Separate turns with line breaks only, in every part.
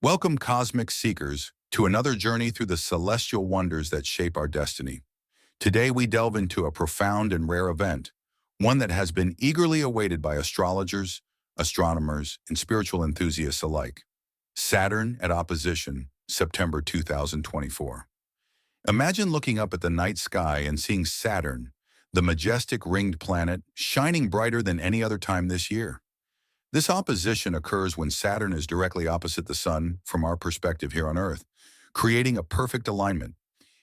Welcome, cosmic seekers, to another journey through the celestial wonders that shape our destiny. Today, we delve into a profound and rare event, one that has been eagerly awaited by astrologers, astronomers, and spiritual enthusiasts alike. Saturn at opposition, September 2024. Imagine looking up at the night sky and seeing Saturn, the majestic ringed planet, shining brighter than any other time this year. This opposition occurs when Saturn is directly opposite the Sun from our perspective here on Earth, creating a perfect alignment.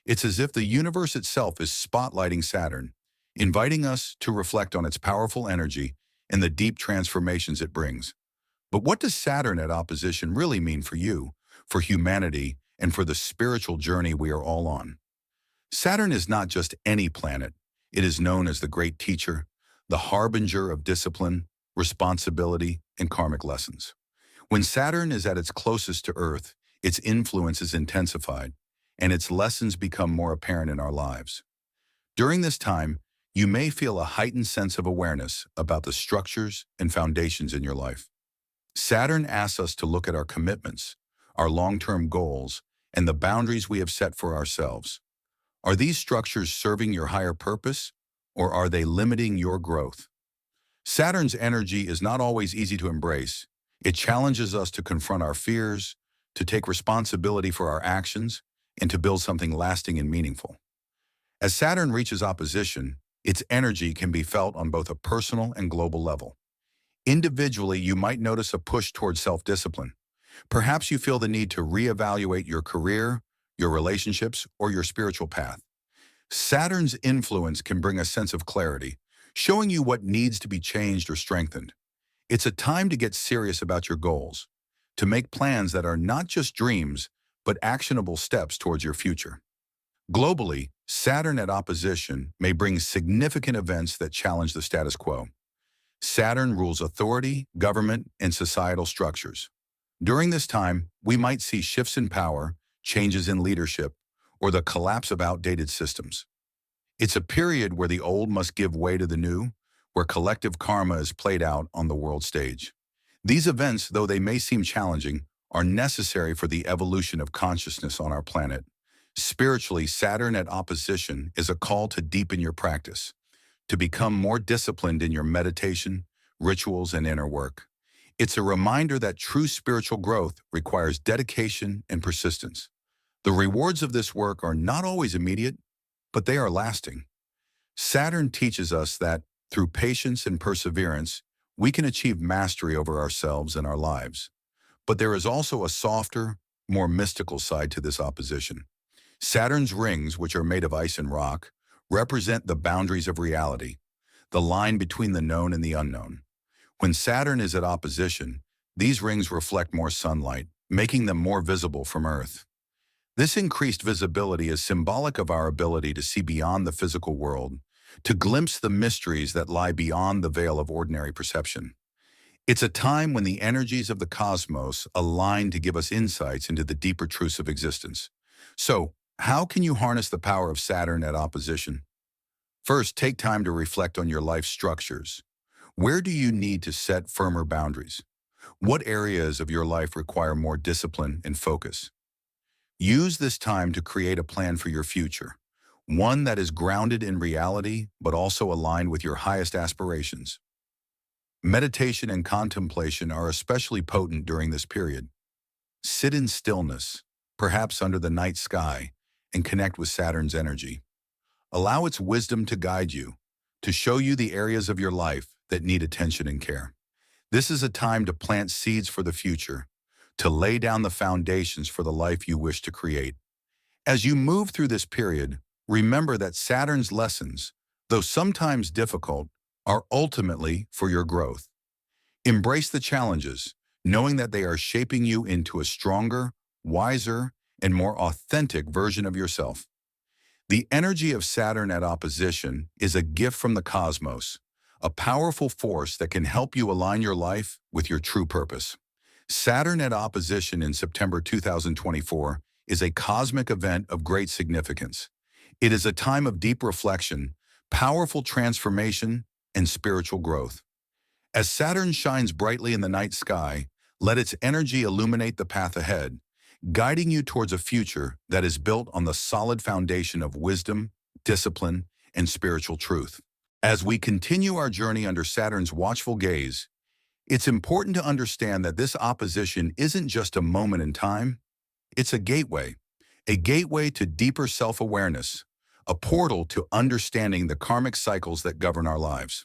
It's as if the universe itself is spotlighting Saturn, inviting us to reflect on its powerful energy and the deep transformations it brings. But what does Saturn at opposition really mean for you, for humanity, and for the spiritual journey we are all on? Saturn is not just any planet. It is known as the great teacher, the harbinger of discipline, responsibility, and karmic lessons. When Saturn is at its closest to Earth, its influence is intensified, and its lessons become more apparent in our lives. During this time, you may feel a heightened sense of awareness about the structures and foundations in your life. Saturn asks us to look at our commitments, our long-term goals, and the boundaries we have set for ourselves. Are these structures serving your higher purpose, or are they limiting your growth? Saturn's energy is not always easy to embrace. It challenges us to confront our fears, to take responsibility for our actions, and to build something lasting and meaningful. As Saturn reaches opposition, its energy can be felt on both a personal and global level. Individually, you might notice a push towards self-discipline. Perhaps you feel the need to reevaluate your career, your relationships, or your spiritual path. Saturn's influence can bring a sense of clarity, showing you what needs to be changed or strengthened. It's a time to get serious about your goals, to make plans that are not just dreams, but actionable steps towards your future. Globally, Saturn at opposition may bring significant events that challenge the status quo. Saturn rules authority, government, and societal structures. During this time, we might see shifts in power, changes in leadership, or the collapse of outdated systems. It's a period where the old must give way to the new, where collective karma is played out on the world stage. These events, though they may seem challenging, are necessary for the evolution of consciousness on our planet. Spiritually, Saturn at opposition is a call to deepen your practice, to become more disciplined in your meditation, rituals, and inner work. It's a reminder that true spiritual growth requires dedication and persistence. The rewards of this work are not always immediate, but they are lasting. Saturn teaches us that, through patience and perseverance, we can achieve mastery over ourselves and our lives. But there is also a softer, more mystical side to this opposition. Saturn's rings, which are made of ice and rock, represent the boundaries of reality, the line between the known and the unknown. When Saturn is at opposition, these rings reflect more sunlight, making them more visible from Earth. This increased visibility is symbolic of our ability to see beyond the physical world, to glimpse the mysteries that lie beyond the veil of ordinary perception. It's a time when the energies of the cosmos align to give us insights into the deeper truths of existence. So, how can you harness the power of Saturn at opposition? First, take time to reflect on your life structures. Where do you need to set firmer boundaries? What areas of your life require more discipline and focus? Use this time to create a plan for your future, one that is grounded in reality but also aligned with your highest aspirations. Meditation and contemplation are especially potent during this period. Sit in stillness, perhaps under the night sky, and connect with Saturn's energy. Allow its wisdom to guide you, to show you the areas of your life that need attention and care. This is a time to plant seeds for the future, to lay down the foundations for the life you wish to create. As you move through this period, remember that Saturn's lessons, though sometimes difficult, are ultimately for your growth. Embrace the challenges, knowing that they are shaping you into a stronger, wiser, and more authentic version of yourself. The energy of Saturn at opposition is a gift from the cosmos, a powerful force that can help you align your life with your true purpose. Saturn at opposition in September 2024 is a cosmic event of great significance. It is a time of deep reflection, powerful transformation, and spiritual growth. As Saturn shines brightly in the night sky, Let its energy illuminate the path ahead, guiding you towards a future that is built on the solid foundation of wisdom, discipline, and spiritual truth. As we continue our journey under Saturn's watchful gaze, it's important to understand that this opposition isn't just a moment in time, it's a gateway to deeper self-awareness, a portal to understanding the karmic cycles that govern our lives.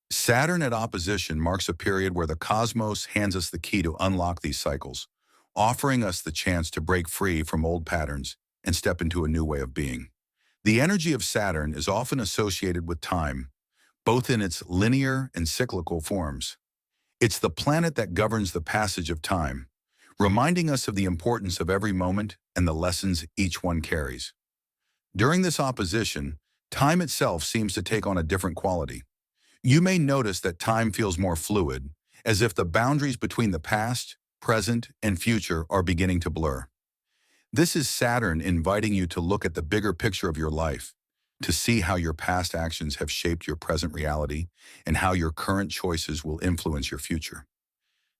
Saturn at opposition marks a period where the cosmos hands us the key to unlock these cycles, offering us the chance to break free from old patterns and step into a new way of being. The energy of Saturn is often associated with time, both in its linear and cyclical forms. It's the planet that governs the passage of time, reminding us of the importance of every moment and the lessons each one carries. During this opposition, time itself seems to take on a different quality. You may notice that time feels more fluid, as if the boundaries between the past, present, and future are beginning to blur. This is Saturn inviting you to look at the bigger picture of your life, to see how your past actions have shaped your present reality and how your current choices will influence your future.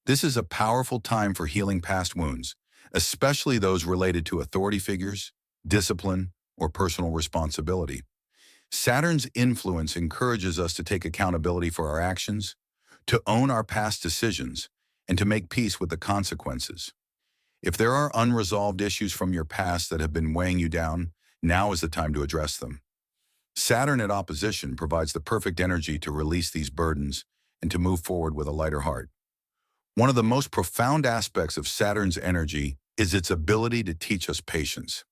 This is a powerful time for healing past wounds, especially those related to authority figures, discipline, or personal responsibility. Saturn's influence encourages us to take accountability for our actions, to own our past decisions, and to make peace with the consequences. If there are unresolved issues from your past that have been weighing you down, now is the time to address them. Saturn at opposition provides the perfect energy to release these burdens and to move forward with a lighter heart. One of the most profound aspects of Saturn's energy is its ability to teach us patience.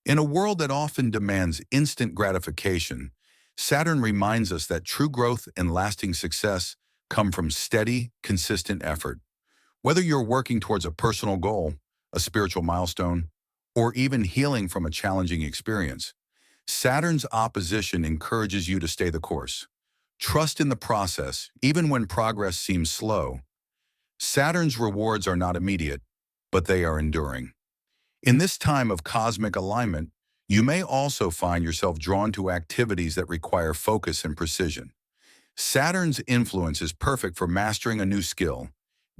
In a world that often demands instant gratification, Saturn reminds us that true growth and lasting success come from steady, consistent effort. Whether you're working towards a personal goal, a spiritual milestone, or even healing from a challenging experience, Saturn's opposition encourages you to stay the course. Trust in the process, even when progress seems slow. Saturn's rewards are not immediate, but they are enduring. In this time of cosmic alignment, you may also find yourself drawn to activities that require focus and precision. Saturn's influence is perfect for mastering a new skill,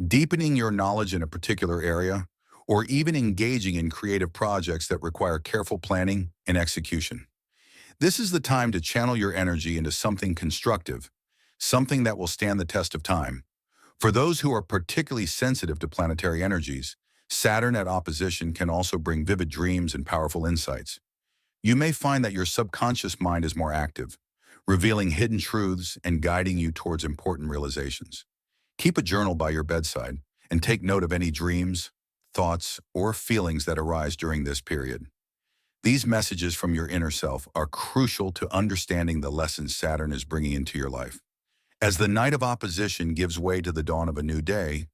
deepening your knowledge in a particular area, or even engaging in creative projects that require careful planning and execution. This is the time to channel your energy into something constructive, something that will stand the test of time. For those who are particularly sensitive to planetary energies, Saturn at opposition can also bring vivid dreams and powerful insights. You may find that your subconscious mind is more active, revealing hidden truths and guiding you towards important realizations. Keep a journal by your bedside and take note of any dreams, thoughts, or feelings that arise during this period. These messages from your inner self are crucial to understanding the lessons Saturn is bringing into your life. As the night of opposition gives way to the dawn of a new day,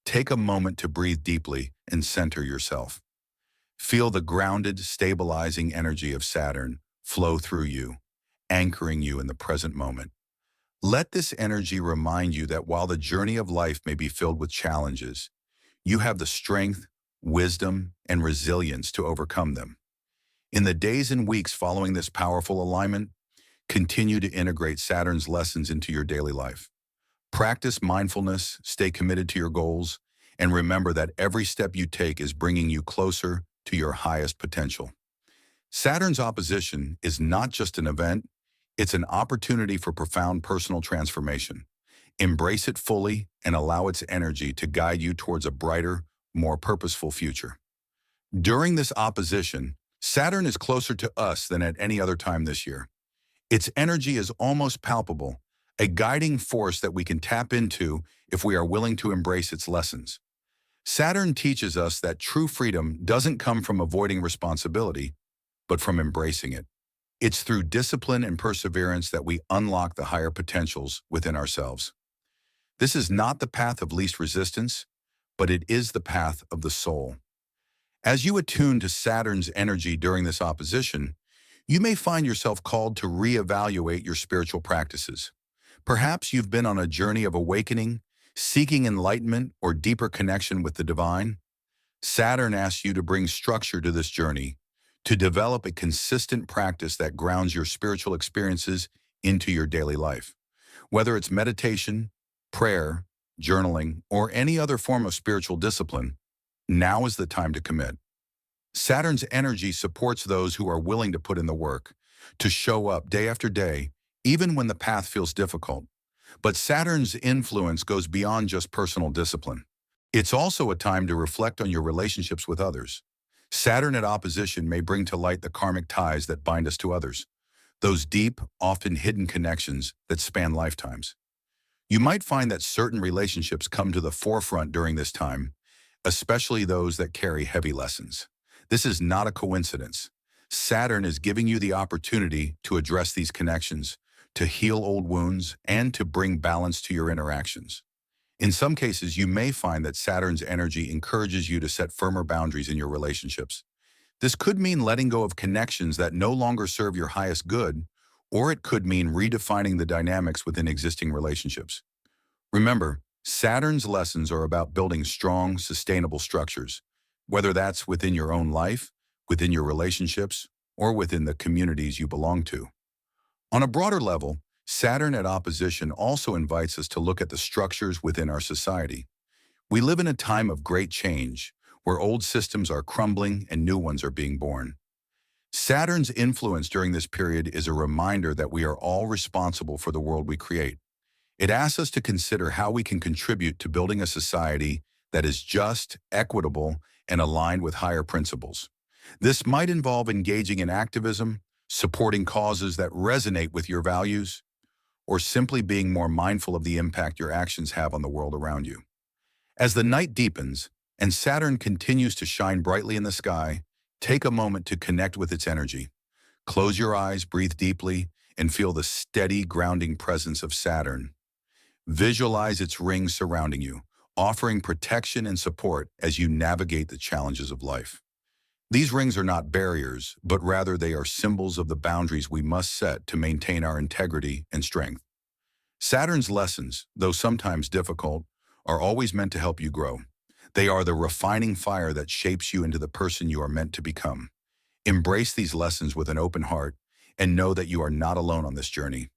take a moment to breathe deeply and center yourself. Feel the grounded, stabilizing energy of Saturn flow through you, anchoring you in the present moment. Let this energy remind you that while the journey of life may be filled with challenges, you have the strength, wisdom, and resilience to overcome them. In the days and weeks following this powerful alignment, continue to integrate Saturn's lessons into your daily life. Practice mindfulness, stay committed to your goals, and remember that every step you take is bringing you closer to your highest potential. Saturn's opposition is not just an event, it's an opportunity for profound personal transformation. Embrace it fully and allow its energy to guide you towards a brighter, more purposeful future. During this opposition, Saturn is closer to us than at any other time this year. Its energy is almost palpable, a guiding force that we can tap into if we are willing to embrace its lessons. Saturn teaches us that true freedom doesn't come from avoiding responsibility, but from embracing it. It's through discipline and perseverance that we unlock the higher potentials within ourselves. This is not the path of least resistance, but it is the path of the soul. As you attune to Saturn's energy during this opposition, you may find yourself called to reevaluate your spiritual practices. Perhaps you've been on a journey of awakening, seeking enlightenment or deeper connection with the divine. Saturn asks you to bring structure to this journey, to develop a consistent practice that grounds your spiritual experiences into your daily life. Whether it's meditation, prayer, journaling, or any other form of spiritual discipline, now is the time to commit. Saturn's energy supports those who are willing to put in the work, to show up day after day, even when the path feels difficult. But Saturn's influence goes beyond just personal discipline. It's also a time to reflect on your relationships with others. Saturn at opposition may bring to light the karmic ties that bind us to others, those deep, often hidden connections that span lifetimes. You might find that certain relationships come to the forefront during this time, especially those that carry heavy lessons. This is not a coincidence. Saturn is giving you the opportunity to address these connections, to heal old wounds, and to bring balance to your interactions. In some cases, you may find that Saturn's energy encourages you to set firmer boundaries in your relationships. This could mean letting go of connections that no longer serve your highest good, or it could mean redefining the dynamics within existing relationships. Remember, Saturn's lessons are about building strong, sustainable structures, whether that's within your own life, within your relationships, or within the communities you belong to. On a broader level, Saturn at opposition also invites us to look at the structures within our society. We live in a time of great change, where old systems are crumbling and new ones are being born. Saturn's influence during this period is a reminder that we are all responsible for the world we create. It asks us to consider how we can contribute to building a society that is just, equitable, and aligned with higher principles. This might involve engaging in activism, supporting causes that resonate with your values, or simply being more mindful of the impact your actions have on the world around you. As the night deepens and Saturn continues to shine brightly in the sky, take a moment to connect with its energy. Close your eyes, breathe deeply, and feel the steady, grounding presence of Saturn. Visualize its rings surrounding you, offering protection and support as you navigate the challenges of life. These rings are not barriers, but rather they are symbols of the boundaries we must set to maintain our integrity and strength. Saturn's lessons, though sometimes difficult, are always meant to help you grow. They are the refining fire that shapes you into the person you are meant to become. Embrace these lessons with an open heart and know that you are not alone on this journey.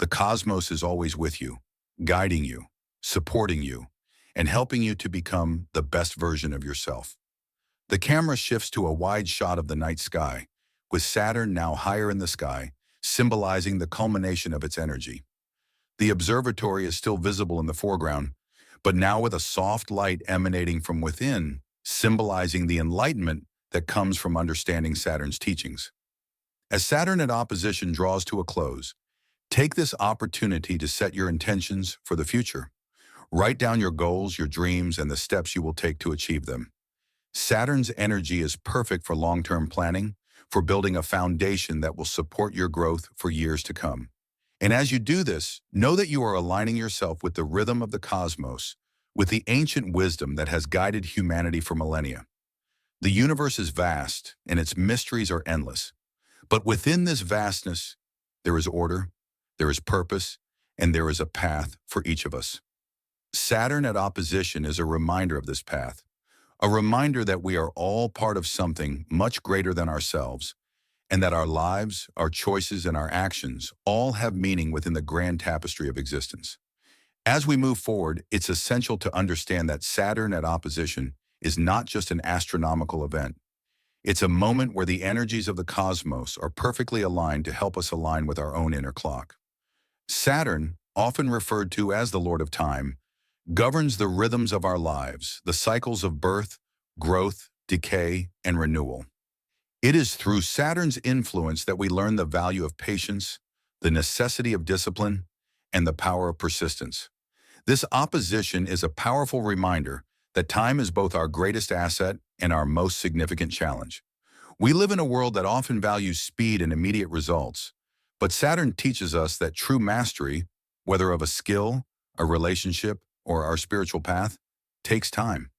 The cosmos is always with you, guiding you, supporting you, and helping you to become the best version of yourself. The camera shifts to a wide shot of the night sky, with Saturn now higher in the sky, symbolizing the culmination of its energy. The observatory is still visible in the foreground, but now with a soft light emanating from within, symbolizing the enlightenment that comes from understanding Saturn's teachings. As Saturn at opposition draws to a close, take this opportunity to set your intentions for the future. Write down your goals, your dreams, and the steps you will take to achieve them. Saturn's energy is perfect for long-term planning, for building a foundation that will support your growth for years to come. And as you do this, know that you are aligning yourself with the rhythm of the cosmos, with the ancient wisdom that has guided humanity for millennia. The universe is vast, and its mysteries are endless. But within this vastness, there is order, there is purpose, and there is a path for each of us. Saturn at opposition is a reminder of this path, a reminder that we are all part of something much greater than ourselves, and that our lives, our choices, and our actions all have meaning within the grand tapestry of existence. As we move forward, it's essential to understand that Saturn at opposition is not just an astronomical event. It's a moment where the energies of the cosmos are perfectly aligned to help us align with our own inner clock. Saturn, often referred to as the Lord of Time, governs the rhythms of our lives, the cycles of birth, growth, decay, and renewal. It is through Saturn's influence that we learn the value of patience, the necessity of discipline, and the power of persistence. This opposition is a powerful reminder that time is both our greatest asset and our most significant challenge. We live in a world that often values speed and immediate results, but Saturn teaches us that true mastery, whether of a skill, a relationship, or our spiritual path, takes time.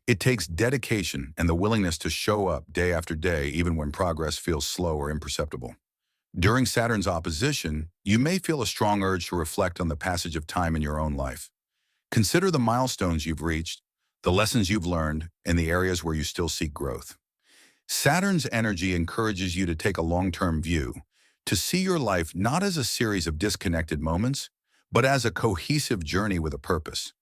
It takes dedication and the willingness to show up day after day, even when progress feels slow or imperceptible. During Saturn's opposition, you may feel a strong urge to reflect on the passage of time in your own life. Consider the milestones you've reached, the lessons you've learned, and the areas where you still seek growth. Saturn's energy encourages you to take a long-term view, to see your life not as a series of disconnected moments, but as a cohesive journey with a purpose.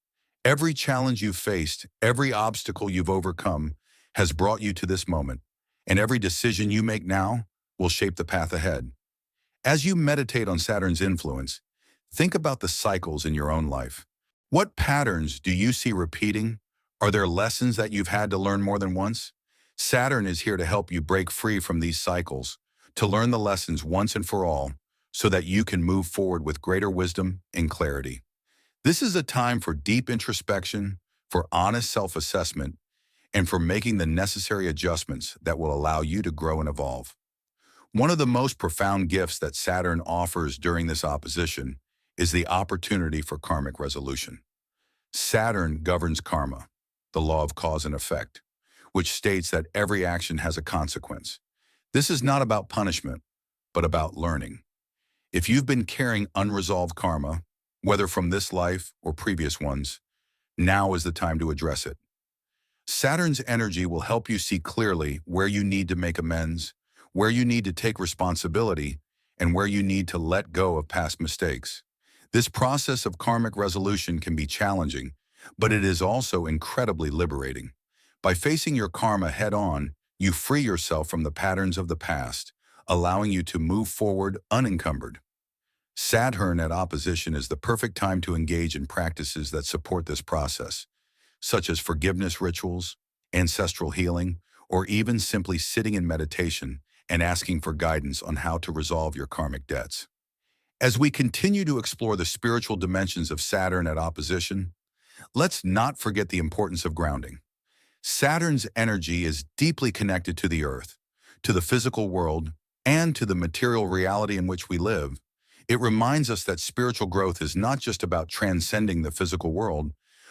Every challenge you've faced, every obstacle you've overcome has brought you to this moment, and every decision you make now will shape the path ahead. As you meditate on Saturn's influence, think about the cycles in your own life. What patterns do you see repeating? Are there lessons that you've had to learn more than once? Saturn is here to help you break free from these cycles, to learn the lessons once and for all, so that you can move forward with greater wisdom and clarity. This is a time for deep introspection, for honest self-assessment, and for making the necessary adjustments that will allow you to grow and evolve. One of the most profound gifts that Saturn offers during this opposition is the opportunity for karmic resolution. Saturn governs karma, the law of cause and effect, which states that every action has a consequence. This is not about punishment, but about learning. If you've been carrying unresolved karma, whether from this life or previous ones, now is the time to address it. Saturn's energy will help you see clearly where you need to make amends, where you need to take responsibility, and where you need to let go of past mistakes. This process of karmic resolution can be challenging, but it is also incredibly liberating. By facing your karma head-on, you free yourself from the patterns of the past, allowing you to move forward unencumbered. Saturn at opposition is the perfect time to engage in practices that support this process, such as forgiveness rituals, ancestral healing, or even simply sitting in meditation and asking for guidance on how to resolve your karmic debts. As we continue to explore the spiritual dimensions of Saturn at opposition, let's not forget the importance of grounding. Saturn's energy is deeply connected to the Earth, to the physical world, and to the material reality in which we live. It reminds us that spiritual growth is not just about transcending the physical world,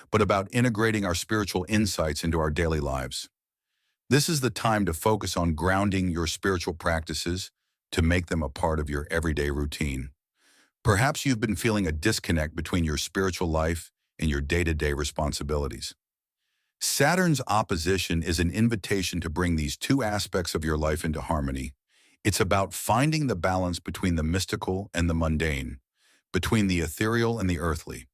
but about integrating our spiritual insights into our daily lives. This is the time to focus on grounding your spiritual practices to make them a part of your everyday routine. Perhaps you've been feeling a disconnect between your spiritual life and your day-to-day responsibilities. Saturn's opposition is an invitation to bring these two aspects of your life into harmony. It's about finding the balance between the mystical and the mundane, between the ethereal and the earthly.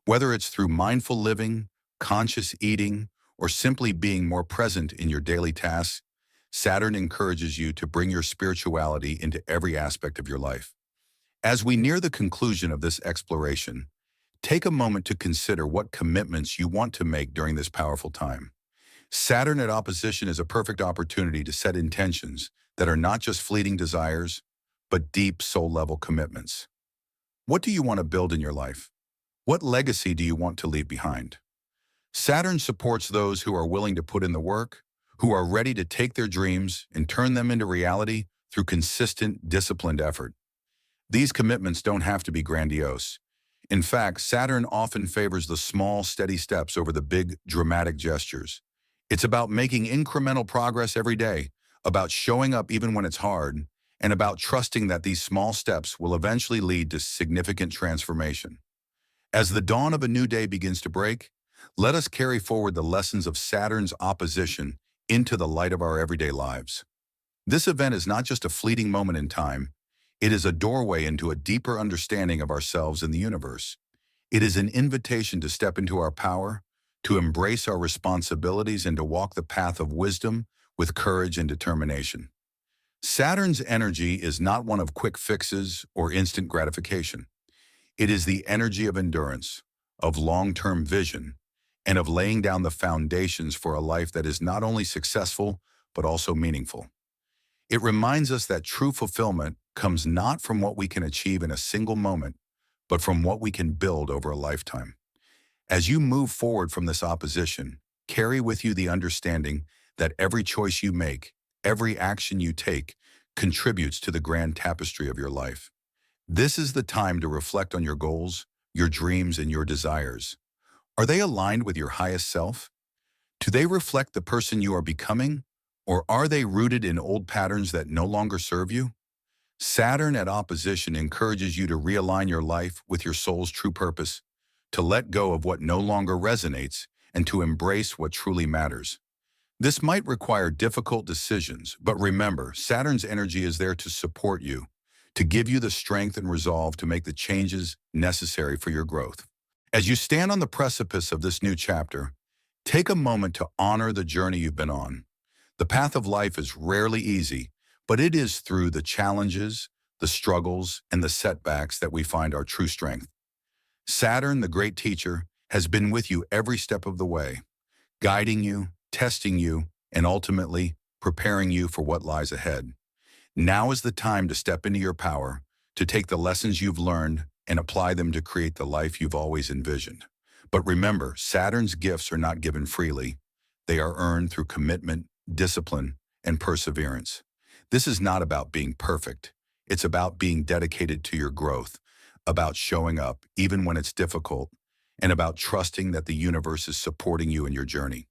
Whether it's through mindful living, conscious eating, or simply being more present in your daily tasks, Saturn encourages you to bring your spirituality into every aspect of your life. As we near the conclusion of this exploration, take a moment to consider what commitments you want to make during this powerful time. Saturn at opposition is a perfect opportunity to set intentions that are not just fleeting desires, but deep soul-level commitments. What do you want to build in your life? What legacy do you want to leave behind? Saturn supports those who are willing to put in the work, who are ready to take their dreams and turn them into reality through consistent, disciplined effort. These commitments don't have to be grandiose. In fact, Saturn often favors the small, steady steps over the big, dramatic gestures. It's about making incremental progress every day, about showing up even when it's hard, and about trusting that these small steps will eventually lead to significant transformation. As the dawn of a new day begins to break, let us carry forward the lessons of Saturn's opposition into the light of our everyday lives. This event is not just a fleeting moment in time, it is a doorway into a deeper understanding of ourselves and the universe. It is an invitation to step into our power, to embrace our responsibilities, and to walk the path of wisdom with courage and determination. Saturn's energy is not one of quick fixes or instant gratification. It is the energy of endurance, of long-term vision, and of laying down the foundations for a life that is not only successful, but also meaningful. It reminds us that true fulfillment comes not from what we can achieve in a single moment, but from what we can build over a lifetime. As you move forward from this opposition, carry with you the understanding that every choice you make, every action you take, contributes to the grand tapestry of your life. This is the time to reflect on your goals, your dreams, and your desires. Are they aligned with your highest self? Do they reflect the person you are becoming, or are they rooted in old patterns that no longer serve you? Saturn at opposition encourages you to realign your life with your soul's true purpose, to let go of what no longer resonates, and to embrace what truly matters. This might require difficult decisions, but remember, Saturn's energy is there to support you, to give you the strength and resolve to make the changes necessary for your growth. As you stand on the precipice of this new chapter, take a moment to honor the journey you've been on. The path of life is rarely easy, but it is through the challenges, the struggles, and the setbacks that we find our true strength. Saturn, the great teacher, has been with you every step of the way, guiding you, testing you, and ultimately preparing you for what lies ahead. Now is the time to step into your power, to take the lessons you've learned and apply them to create the life you've always envisioned. But remember, Saturn's gifts are not given freely. They are earned through commitment, discipline, and perseverance. This is not about being perfect. It's about being dedicated to your growth, about showing up even when it's difficult, and about trusting that the universe is supporting you in your journey.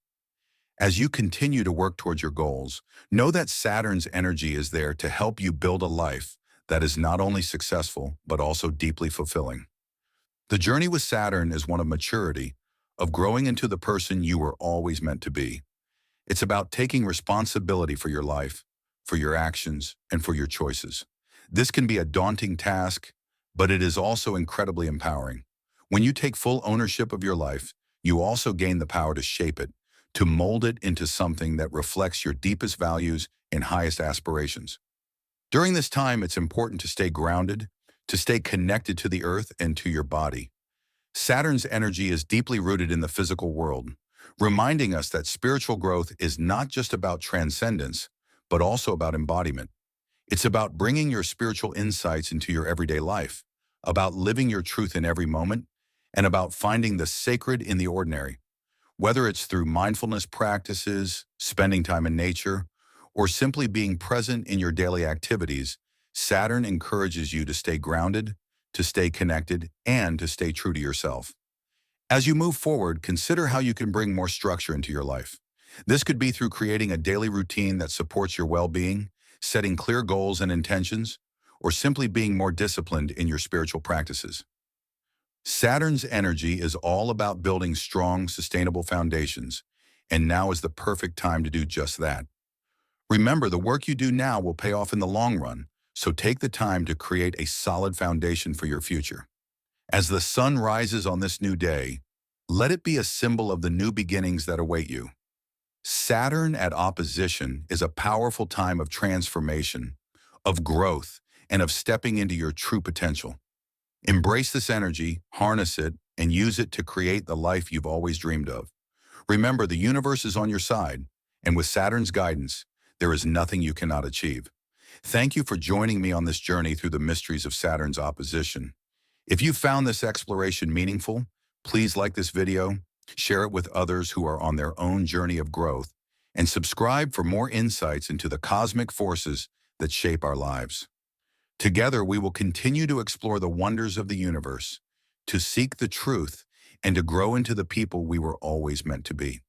As you continue to work towards your goals, know that Saturn's energy is there to help you build a life that is not only successful, but also deeply fulfilling. The journey with Saturn is one of maturity, of growing into the person you were always meant to be. It's about taking responsibility for your life, for your actions, and for your choices. This can be a daunting task, but it is also incredibly empowering. When you take full ownership of your life, you also gain the power to shape it, to mold it into something that reflects your deepest values and highest aspirations. During this time, it's important to stay grounded, to stay connected to the earth and to your body. Saturn's energy is deeply rooted in the physical world, reminding us that spiritual growth is not just about transcendence, but also about embodiment. It's about bringing your spiritual insights into your everyday life, about living your truth in every moment, and about finding the sacred in the ordinary. Whether it's through mindfulness practices, spending time in nature, or simply being present in your daily activities, Saturn encourages you to stay grounded, to stay connected, and to stay true to yourself. As you move forward, consider how you can bring more structure into your life. This could be through creating a daily routine that supports your well-being, setting clear goals and intentions, or simply being more disciplined in your spiritual practices. Saturn's energy is all about building strong, sustainable foundations, and now is the perfect time to do just that. Remember, the work you do now will pay off in the long run, so take the time to create a solid foundation for your future. As the sun rises on this new day, let it be a symbol of the new beginnings that await you. Saturn at opposition is a powerful time of transformation, of growth, and of stepping into your true potential. Embrace this energy, harness it, and use it to create the life you've always dreamed of. Remember, the universe is on your side, and with Saturn's guidance, there is nothing you cannot achieve. Thank you for joining me on this journey through the mysteries of Saturn's opposition. If you found this exploration meaningful, please like this video, share it with others who are on their own journey of growth, and subscribe for more insights into the cosmic forces that shape our lives. Together, we will continue to explore the wonders of the universe, to seek the truth, and to grow into the people we were always meant to be.